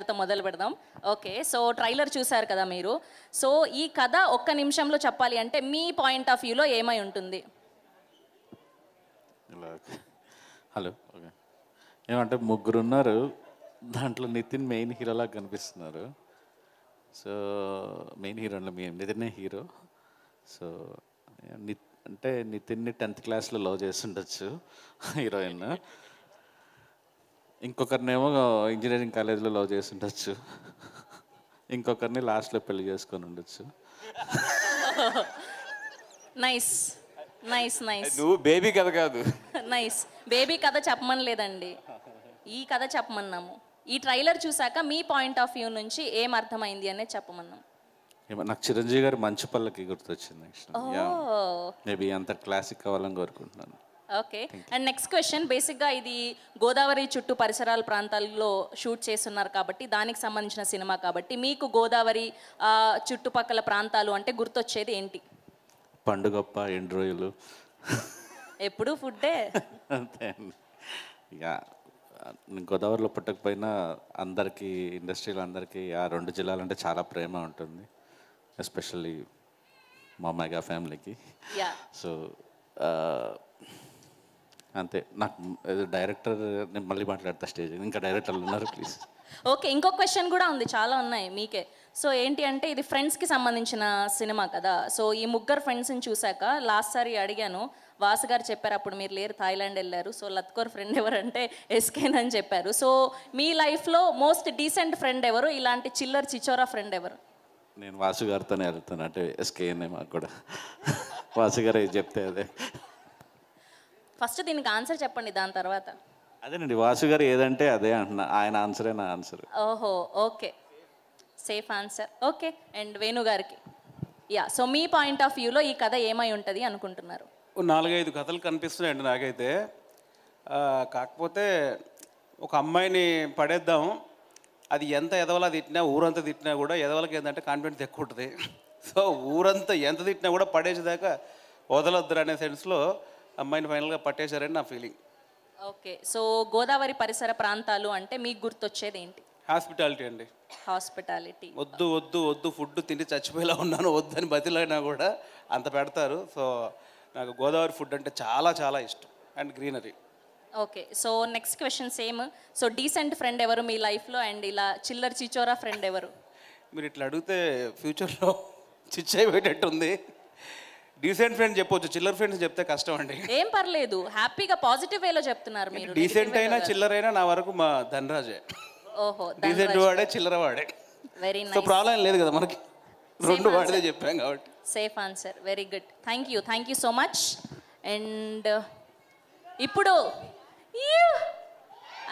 గారితో మొదలు పెడదాం. ఓకే, సో ట్రైలర్ చూశారు కదా మీరు. సో ఈ కథ ఒక్క నిమిషంలో చెప్పాలి అంటే మీ పాయింట్ ఆఫ్ వ్యూలో ఏమై ఉంటుంది? Hello, okay. ఏమంటే ముగ్గురు ఉన్నారు, దాంట్లో నితిన్ మెయిన్ హీరోలాగా కనిపిస్తున్నారు. సో మెయిన్ హీరోలో నితినే హీరో. సో అంటే నితిన్ని 10th క్లాస్లో లవ్ చేస్తుండొచ్చు హీరోయిన్. ఇంకొకరినేమో ఇంజనీరింగ్ కాలేజ్లో లవ్ చేస్తుండొచ్చు, ఇంకొకరిని లాస్ట్లో పెళ్లి చేసుకొని ఉండొచ్చు. Nice nice nice. నువ్వు బేబీ కథ కాదు. నైస్. బేబీ కథ చెప్పమని లేదండి, ఈ కథ చెప్పమన్నాము. ఈ ట్రైలర్ చూసాక మీ పాయింట్ ఆఫ్ వ్యూ నుంచి ఏం అర్థమైంది అనేది చెప్పమన్నాం. నాకు చిరంజీవి గారి మంచు పల్లకి గుర్తొచ్చింది. మేబీ అంత క్లాసిక్ కావాలని కోరుకుంటున్నాను. Okay, and next question. బేసిక్గా ఇది గోదావరి చుట్టూ పరిసరాల ప్రాంతాల్లో షూట్ చేస్తున్నారు కాబట్టి, దానికి సంబంధించిన సినిమా కాబట్టి, మీకు గోదావరి చుట్టుపక్కల ప్రాంతాలు అంటే గుర్తొచ్చేది ఏంటి? పండుగప్ప, ఎండ్రోయిలు, ఎప్పుడు ఫుడ్డే. అంతే. ఇక గోదావరిలో పుట్టకపోయినా అందరికీ, ఇండస్ట్రీలో అందరికీ ఆ 2 జిల్లాలంటే చాలా ప్రేమ ఉంటుంది, ఎస్పెషల్లీ మా మెగా ఫ్యామిలీకి. సో అంతే. నాకు డైరెక్టర్, నేను మళ్ళీ మాట్లాడతా స్టేజ్, ఇంకా డైరెక్టర్లు ఉన్నారు ప్లీజ్. ఓకే, ఇంకో క్వశ్చన్ కూడా ఉంది, చాలా ఉన్నాయి మీకే. సో ఏంటి అంటే ఇది ఫ్రెండ్స్కి సంబంధించిన సినిమా కదా. సో ఈ ముగ్గురు ఫ్రెండ్స్ని చూశాక లాస్ట్ సారి అడిగాను, వాసు గారు చెప్పారు అప్పుడు మీరు లేరు, థాయిలాండ్ వెళ్ళారు. సో లత్కోర్ ఫ్రెండ్ ఎవరంటే ఎస్కేన్ అని చెప్పారు. సో మీ లైఫ్లో మోస్ట్ డీసెంట్ ఫ్రెండ్ ఎవరు, ఇలాంటి చిల్లర్ చిచోరా ఫ్రెండ్ ఎవరు? నేను వాసు గారితోనే వెళ్తాను, అంటే ఎస్కేనే మాకు కూడా. వాసు గారు చెప్తే అదే. ఫస్ట్ దీనికి ఆన్సర్ చెప్పండి, దాని తర్వాత. అదేనండి, వాసు గారు ఏదంటే అదే అంటున్నా, ఆయన ఆన్సరే నా ఆన్సర్. ఓహో, okay, safe answer. Okay, and Venu గారికి. సో మీ పాయింట్ ఆఫ్ వ్యూలో ఈ కథ ఏమై ఉంటుంది అనుకుంటున్నారు? 4-5 కథలు కనిపిస్తున్నాయండి నాకైతే. కాకపోతే ఒక అమ్మాయిని పడేద్దాం, అది ఎంత ఎదవలా తిట్టినా, ఊరంతా తిట్టినా కూడా ఎదవలకి ఏంటంటే కాన్ఫిడెన్స్ ఎక్కువ ఉంటుంది. సో ఊరంతా ఎంత తిట్టినా కూడా పడేసేదాకా వదలొద్దురు అనే సెన్స్లో అమ్మాయిని ఫైనల్గా పట్టేశారని నా ఫీలింగ్. ఓకే, సో గోదావరి పరిసర ప్రాంతాలు అంటే మీకు గుర్తొచ్చేది ఏంటి? హాస్పిటాలిటీ అండి. హాస్పిటాలిటీ. వద్దు వద్దు వద్దు, ఫుడ్ తిండి చచ్చిపోయేలా ఉన్నాను, వద్దని బతిలైనా కూడా అంత పెడతారు. సో నాకు గోదావరి ఫుడ్ అంటే చాలా చాలా ఇష్టం, and greenery. Okay, so next question same. So decent friend ఎవరు మీ లైఫ్లో, అండ్ ఇలా చిల్లర్ చిచోరా ఫ్రెండ్ ఎవరు? మీరు ఇట్లా అడిగితే ఫ్యూచర్లో చిచ్చైపోయేటట్టుంది. డీసెంట్ ఫ్రెండ్ చెప్పొచ్చు, చిల్లర్ ఫ్రెండ్స్ చెప్తే కష్టం అండి. ఏం పర్లేదు, హ్యాపీగా పాజిటివ్ వేలో చెప్తున్నారు మీరు. డీసెంట్ అయినా చిల్లర్ అయినా నా వరకు మా ధనరాజే. ఓహో, డీసెంట్ వాడే, చిల్లర వాడే. Very so nice. ప్రాబ్లం లేదు కదా మనకి, 2 వాడితే చెప్పాం కాబట్టి. Safe answer, very good, thank you so much. And ఇప్పుడు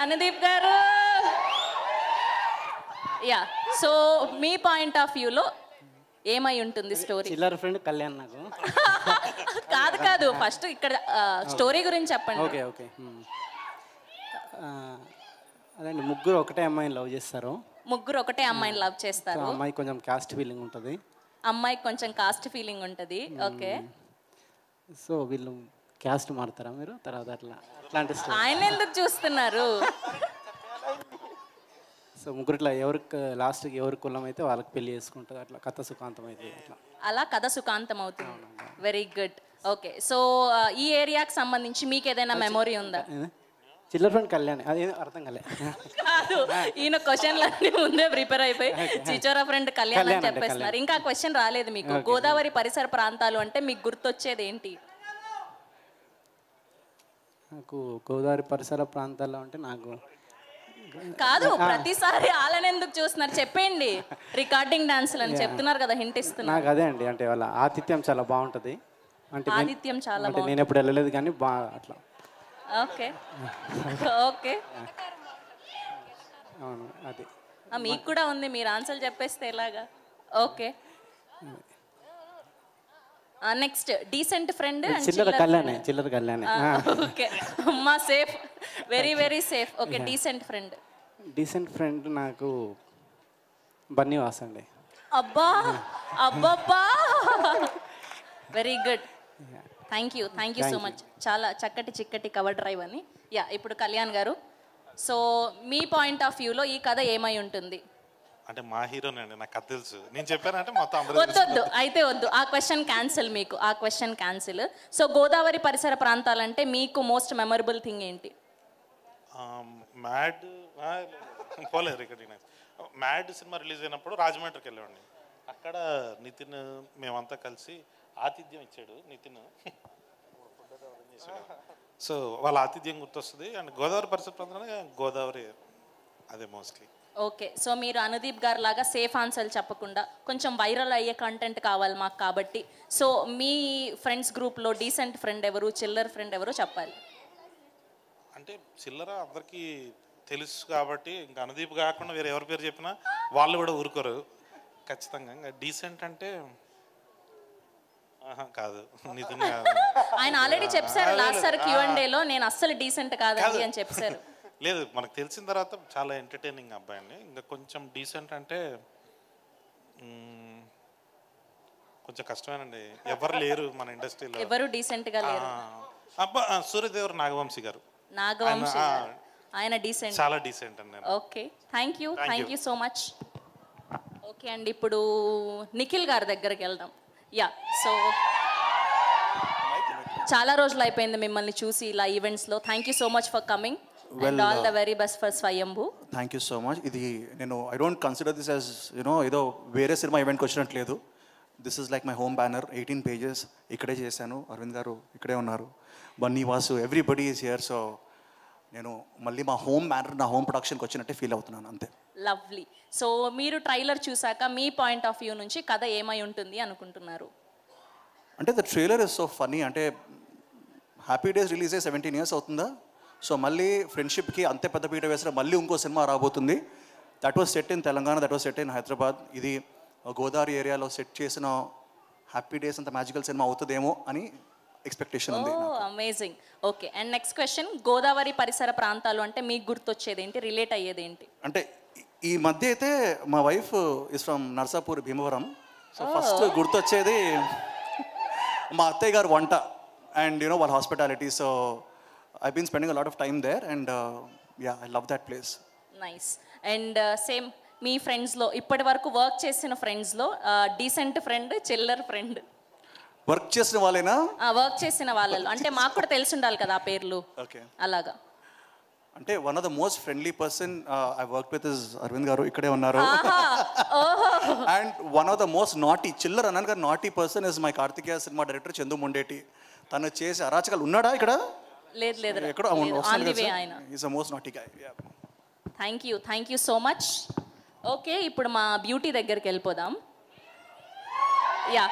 అనుదీప్ గారు. సో మీ పాయింట్ ఆఫ్ వ్యూలో ఏమై ఉంటుంది స్టోరీ? చిల్లర ఫ్రెండ్ కళ్యాణ్ నాకు. కాదు, ఫస్ట్ ఇక్కడ స్టోరీ గురించి చెప్పండి. ఓకే ఓకే, అదండి, ముగ్గురు ఒకటే అమ్మాయిని లవ్ చేస్తారు. ముగ్గురు ఒకటే అమ్మాయిని లవ్ చేస్తారు. అమ్మాయి కొంచెం కాస్ట్ ఫీలింగ్ ఉంటుంది. అమ్మాయికి కొంచెం కాస్ట్ ఫీలింగ్ ఉంటుంది. ఓకే, సో వీళ్ళు క్యాస్ట్ మారుతారా మీరు తర్వాత అట్లాంటి ఆయన ఎందుకు చూస్తున్నారు? సో ముగ్గురు ఇట్లా ఎవరికి లాస్ట్కి ఎవరి కులం అయితే వాళ్ళకి పెళ్లి చేసుకుంటుంది, అట్లా కథ సుఖాంతం అయితే అలా కథ సుఖాంతం అవుతుంది. Very good. ఓకే, సో ఈ ఏరియాకి సంబంధించి మీకు ఏదైనా మెమొరీ ఉందా? చిల్లర ఫ్రెండ్ కళ్యాణ్, అది అర్థం కాలే. కాదు, ఈయన క్వశ్చన్లన్నీ ముందే ప్రిపేర్ అయిపోయి చిచోరా ఫ్రెండ్ కళ్యాణ్ అని చెప్పేస్తున్నారు. ఇంకా క్వశ్చన్ రాలేదు మీకు. గోదావరి పరిసర ప్రాంతాలు అంటే మీకు గుర్తొచ్చేది ఏంటి? నాకు గోదావరి పరిసర ప్రాంతాల్లో అంటే నాకు కాదు, ప్రతిసారి వాళ్ళని ఎందుకు చూస్తున్నారు చెప్పండి. రికార్డింగ్ డాన్సులు అని చెప్తున్నారు కదా, హింట్ ఇస్తున్నారు. నాకు అదే అండి, అంటే వాళ్ళ ఆతిథ్యం చాలా బాగుంటుంది. అంటే ఆతిథ్యం చాలా బాగుంటుంది. నేను ఎప్పుడు వెళ్ళలేదు కానీ బాగా అట్లా. ఓకే ఓకే, అవును, అది మీకు కూడా ఉంది, మీరు ఆన్సర్ చెప్పేస్తే ఎలాగా? ఓకే, నెక్స్ట్ డీసెంట్ ఫ్రెండ్ చిల్లర కళ్యాణే. చిల్లర కళ్యాణే. ఓకే అమ్మా, safe, very very safe. Okay, decent friend. Decent friend నాకు బన్నీవాస్ అండి. అబ్బా అబ్బబ్బా, very good, thank you so much. చాలా చక్కటి చిక్కటి కవర్ డ్రైవ్ అని. ఇప్పుడు కళ్యాణ్ గారు. సో మీ పాయింట్ ఆఫ్ వ్యూలో ఈ కథ ఏమై ఉంటుంది? అంటే మా హీరోనండి, నాకు కథ తెలుసు. నేను చెప్పానంటే మొత్తం అందరూ వద్దు అయితే వద్దు, ఆ క్వశ్చన్ క్యాన్సిల్, మీకు ఆ క్వశ్చన్ క్యాన్సిల్. సో గోదావరి పరిసర ప్రాంతాలంటే మీకు మోస్ట్ మెమరబుల్ థింగ్ ఏంటి? మ్యాడ్ పోలేదు రికార్డింగ్. మ్యాడ్ సినిమా రిలీజ్ అయినప్పుడు రాజమండ్రికి వెళ్ళామండి. అక్కడ నితిన్ మేమంతా కలిసి ఆతిథ్యం ఇచ్చాడు నితిన్. సో వాళ్ళ ఆతిథ్యం గుర్తొస్తుంది. అండ్ గోదావరి పరిసర ప్రాంతంలో గోదావరి అదే మోస్ట్లీ. ఓకే, సో మీరు అనుదీప్ గారు లాగా సేఫ్ ఆన్సర్లు చెప్పకుండా కొంచెం వైరల్ అయ్యే కంటెంట్ కావాలి మాకు కాబట్టి, సో మీ ఫ్రెండ్స్ గ్రూప్లో డీసెంట్ ఫ్రెండ్ ఎవరు, చిల్లర్ ఫ్రెండ్ ఎవరు చెప్పాలి. అంటే చిల్లర అందరికీ తెలుసు కాబట్టి ఇంకా అనుదీప్ కాకుండా వేరే ఎవరి పేరు చెప్పినా వాళ్ళు కూడా ఊరుకోరు ఖచ్చితంగా. ఇంకా డీసెంట్ అంటే కాదు, నితిన్ కాదు. ఆయన ఆల్రెడీ చెప్పారు లాస్ట్ సార్ Q&Aలో, నేను అస్సలు డీసెంట్ కాదండి అని చెప్పారు. లేదు, మనకు తెలిసిన తర్వాత చాలా ఎంటర్టైనింగ్ అబ్బాయిని. ఇంకా కొంచెం డీసెంట్ అంటే కొంచెం కష్టమేనండి, ఎవరు లేరు మన ఇండస్ట్రీలో, ఎవరు డీసెంట్ గా లేరు. అబ్బా సూర్యదేవర్ నాగవంశీ గారు, నాగవంశీ గారు, ఆయన డీసెంట్, చాలా డీసెంట్ అండి. Okay, thank you so much. Okay అండి, ఇప్పుడు నిఖిల్ గారి దగ్గరికి వెళ్దాం. యా, సో చాలా రోజులు అయిపోయింది మిమ్మల్ని చూసి ఇలా ఈవెంట్స్లో. Thank you so much for coming and all the very best for Swayambhu. Thank you so much. ఇది నేను I don't consider this as ఏదో వేరే సినిమా ఈవెంట్కి వచ్చినట్లేదు. This is like my home banner, 18 pages ఇక్కడే చేశాను. అరవింద్ గారు ఇక్కడే ఉన్నారు, Bunny Vasu, everybody is here. So నేను మళ్ళీ మా హోమ్ బ్యానర్, నా హోమ్ ప్రొడక్షన్కి వచ్చినట్టే ఫీల్ అవుతున్నాను, అంతే. లవ్లీ. సో మీరు ట్రైలర్ చూసాక మీ పాయింట్ ఆఫ్ వ్యూ నుంచి కథ ఏమై ఉంటుంది అనుకుంటున్నారు? అంటే the trailer is so funny. అంటే హ్యాపీ డేస్ రిలీజ్ అయ్యి 17 years అవుతుందా? సో మళ్ళీ ఫ్రెండ్షిప్కి అంతే పెద్ద పీట వేసిన మళ్ళీ ఇంకో సినిమా రాబోతుంది. That was set in Telangana, that was set in Hyderabad. ఇది గోదావరి ఏరియాలో సెట్ చేసిన హ్యాపీ డేస్ అంత మ్యాజికల్ సినిమా అవుతుందేమో అని ఎక్స్పెక్టేషన్ ఉంది. Amazing. Okay, and next question, Godavari పరిసర ప్రాంతాలు అంటే మీకు గుర్తొచ్చేది ఏంటి, రిలేట్ అయ్యేది ఏంటి? అంటే ఈ మధ్య అయితే మా wife is from Narsapur, Bhimavaram. So first గుర్తొచ్చేది మా అత్తయ్య గారు వంట అండ్ వాళ్ళ hospitality. So I've been spending a lot of time there and yeah, I love that place. Nice. And same మీ ఫ్రెండ్స్లో ఇప్పటి వరకు వర్క్ చేసిన ఫ్రెండ్స్లో డీసెంట్ ఫ్రెండ్, చిల్లర్ ఫ్రెండ్? వర్క్ చేసిన వాళ్ళేనా? వర్క్ చేసిన వాళ్ళలో అంటే మాకు కూడా తెలిసి ఉండాలి కదా ఆ పేర్లు. ఓకే, అలాగా. అంటే one of the most friendly person I work with is Aravind గారు, ఇక్కడే ఉన్నారు. And one of the most naughty, చిల్లర్ అన్నాను కదా, naughty person is my Karthikeya cinema director Chandu Mondeti. తను చేసే అరాచకాలు ఉన్నాడా ఇక్కడ? లేదు ఎక్కడ ఆయన. Is the most naughty guy. Thank you so much. Okay, ఇప్పుడు మా బ్యూటీ దగ్గరికి వెళ్ళిపోదాం. యా,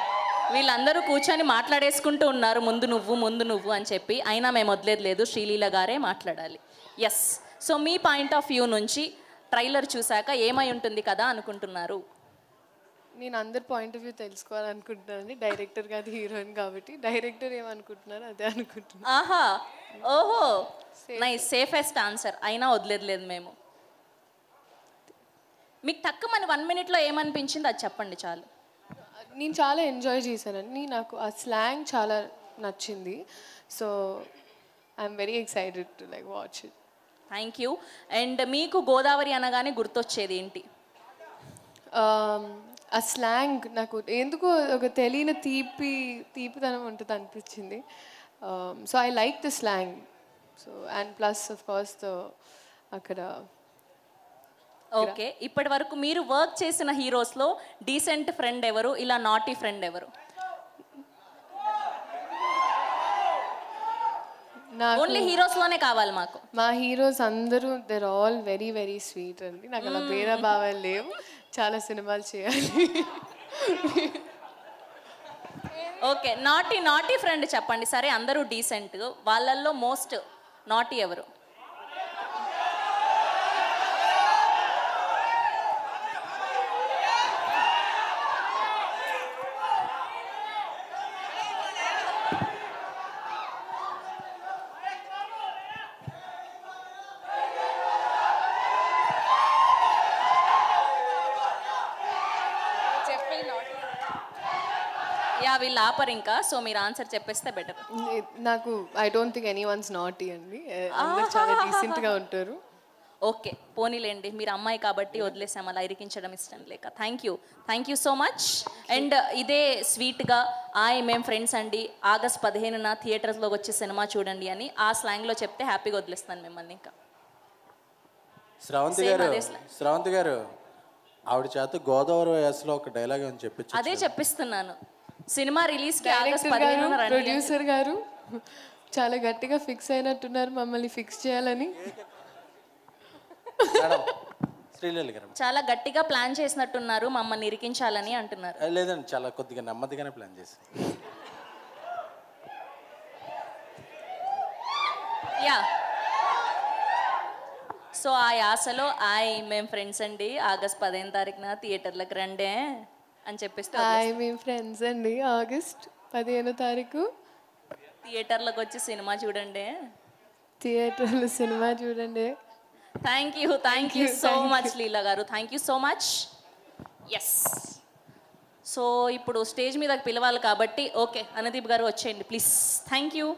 వీళ్ళందరూ కూర్చొని మాట్లాడేసుకుంటూ ఉన్నారు, ముందు నువ్వు అని చెప్పి. అయినా మేము వదిలేదు లేదు, శ్రీలీల గారే మాట్లాడాలి. ఎస్, సో మీ పాయింట్ ఆఫ్ వ్యూ నుంచి ట్రైలర్ చూసాక ఏమై ఉంటుంది కదా అనుకుంటున్నారు? నేను అందరి పాయింట్ ఆఫ్ వ్యూ తెలుసుకోవాలనుకుంటున్నాను, డైరెక్టర్ కాదు హీరోయిన్ కాబట్టి. డైరెక్టర్ ఏమనుకుంటున్నారు అదే అనుకుంటున్నాను. ఆహా, ఓహో, నైస్, సేఫెస్ట్ ఆన్సర్. అయినా వదిలేదు లేదు మేము. మీకు తక్కువ 1 minute ఏమనిపించింది అది చెప్పండి చాలు. నేను చాలా ఎంజాయ్ చేశానండి, నాకు ఆ స్లాంగ్ చాలా నచ్చింది. So I'm very excited to like watch it. Thank you. And మీకు గోదావరి అనగానే గుర్తొచ్చేది ఏంటి? ఆ స్లాంగ్ నాకు ఎందుకు ఒక తెలియని తీపితనం ఉంటుంది అనిపించింది. So I like the slang. So and plus of course అక్కడ. ఓకే, ఇప్పటి వరకు మీరు వర్క్ చేసిన హీరోస్లో డీసెంట్ ఫ్రెండ్ ఎవరు, ఇలా నాటీ ఫ్రెండ్ ఎవరు? ఓన్లీ హీరోస్లోనే కావాలి మాకు. మా హీరోస్ అందరూ there all very very sweet అండి. నాకు అలా భేద భావాలు లేవు, చాలా సినిమాలు చేయాలి. ఓకే, నాటీ ఫ్రెండ్ చెప్పండి. సరే, అందరూ డీసెంట్, వాళ్ళల్లో మోస్ట్ నాటీ ఎవరు? యా, వీళ్ళు ఆపర్ ఇంకా. సో మీరు ఆన్సర్ చెప్పేస్తే బెటర్. నాకు I don't think any once naughty అండి, అందరు చాలా డీసెంట్గా ఉంటారు. ఓకే పోనీలేండి, మీరు అమ్మాయి కాబట్టి వదిలేసాం, అలా ఇరికించడం ఇష్టం లేక. Thank you so much. And ఇదే స్వీట్గా మేము ఫ్రెండ్స్ అండి, ఆగస్ట్ 15న థియేటర్స్లోకి వచ్చి సినిమా చూడండి అని ఆ స్లాంగ్లో చెప్తే హ్యాపీగా వదిలేస్తాను మిమ్మల్ని. ఇంకా శ్రావంతి గారు ఆవిడ చేత గోదావరి యాసలో ఒక డైలాగ్ అని చెప్పించు. అదే చెప్పిస్తున్నాను, సినిమా రిలీజ్కి ఆగస్ట్ 15న రండి. ప్రొడ్యూసర్ గారు చాలా గట్టిగా ఫిక్స్ అయినట్టున్నారు మమ్మల్ని ఫిక్స్ చేయాలని. శ్రీలీల గారు చాలా గట్టిగా ప్లాన్ చేసినట్టున్నారు మమ్మల్ని ఇరికించాలని అంటున్నారు. లేదండి, చాలా కొద్దిగా నెమ్మదిగానే ప్లాన్ చేశారు. యా, సో ఆ యాసలో మేము ఫ్రెండ్స్ అండి, ఆగస్ట్ 15వ తారీఖున థియేటర్లకు రండే అని చెప్పిస్తే మేము ఫ్రెండ్స్ అండి, ఆగస్ట్ 15వ తారీఖు థియేటర్లకు వచ్చి సినిమా చూడండి. థియేటర్లో సినిమా చూడండి. Thank you so much Leela గారు, thank you so much. Yes, so ఇప్పుడు స్టేజ్ మీదకి పిలవాలి కాబట్టి ఓకే అనుదీప్ గారు వచ్చేయండి ప్లీజ్. Thank you.